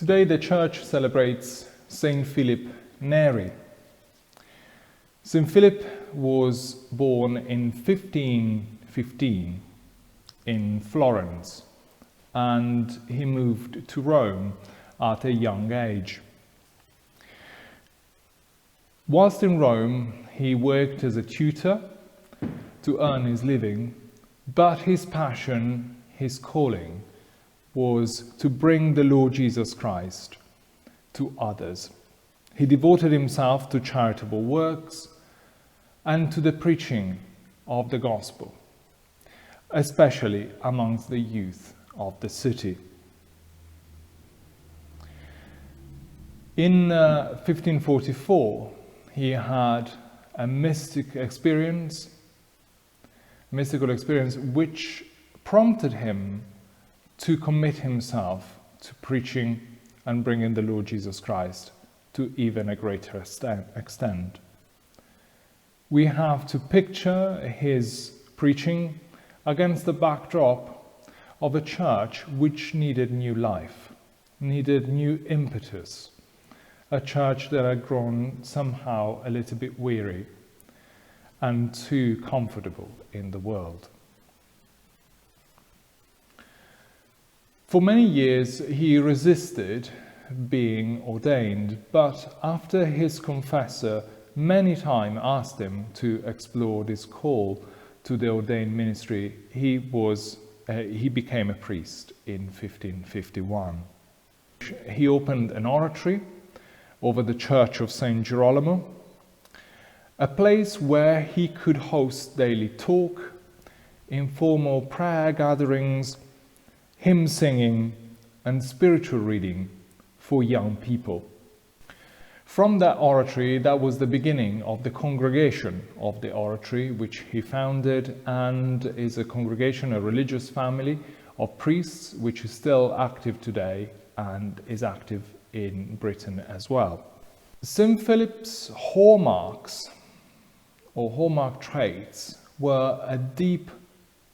Today the Church celebrates St Philip Neri. St Philip was born in 1515 in Florence, and he moved to Rome at a young age. Whilst in Rome, he worked as a tutor to earn his living, but his passion, his calling, was to bring the Lord Jesus Christ to others. He devoted himself to charitable works and to the preaching of the gospel, especially amongst the youth of the city. In 1544, he had a mystical experience which prompted him to commit himself to preaching and bringing the Lord Jesus Christ to even a greater extent. We have to picture his preaching against the backdrop of a church which needed new life, needed new impetus, a church that had grown somehow a little bit weary and too comfortable in the world. For many years he resisted being ordained, but after his confessor many times asked him to explore this call to the ordained ministry, he became a priest in 1551. He opened an oratory over the church of St Girolamo, a place where he could host daily talk, informal prayer gatherings, hymn singing and spiritual reading for young people. From that oratory, that was the beginning of the congregation of the oratory, which he founded, and is a congregation, a religious family of priests, which is still active today and is active in Britain as well. St. Philip's hallmarks or hallmark traits were a deep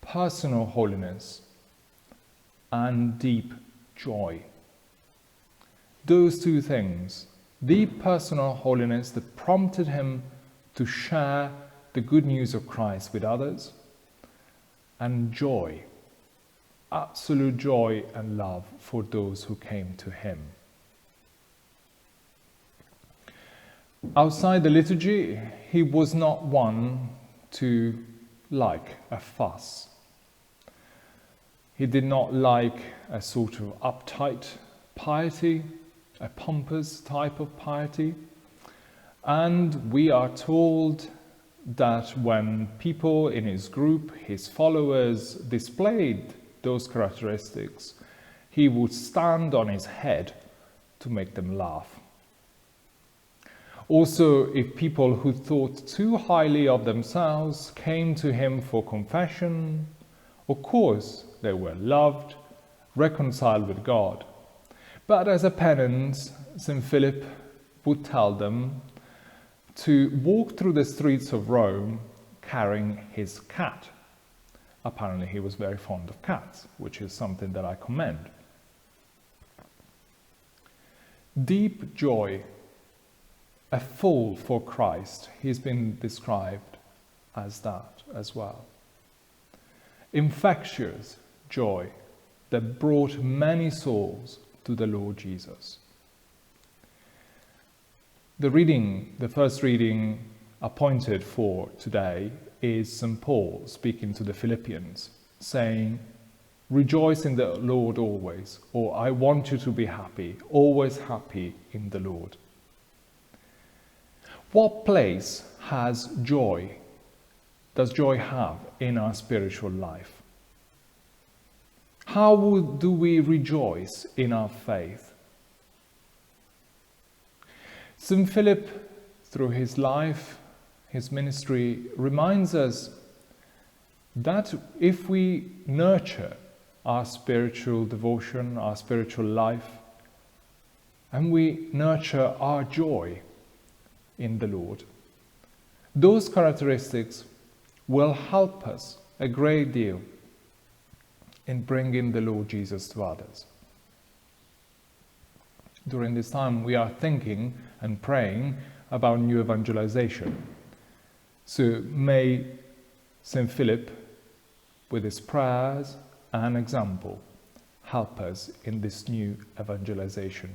personal holiness and deep joy. Those two things, deep personal holiness that prompted him to share the good news of Christ with others, and joy, absolute joy and love for those who came to him. Outside the liturgy, he was not one to like a fuss. He did not like a sort of uptight piety, a pompous type of piety. And we are told that when people in his group, his followers, displayed those characteristics, he would stand on his head to make them laugh. Also, if people who thought too highly of themselves came to him for confession, of course, they were loved, reconciled with God. But as a penance, St. Philip would tell them to walk through the streets of Rome carrying his cat. Apparently he was very fond of cats, which is something that I commend. Deep joy, a fool for Christ, he's been described as that as well. Infectious joy that brought many souls to the Lord Jesus. The first reading appointed for today is St. Paul speaking to the Philippians, saying, "Rejoice in the Lord always," or "I want you to be happy, always happy in the Lord." What place does joy have in our spiritual life? How do we rejoice in our faith? St. Philip, through his life, his ministry, reminds us that if we nurture our spiritual devotion, our spiritual life, and we nurture our joy in the Lord, those characteristics will help us a great deal in bringing the Lord Jesus to others. during this time we are thinking and praying about new evangelization. So may St. Philip, with his prayers and example, help us in this new evangelization.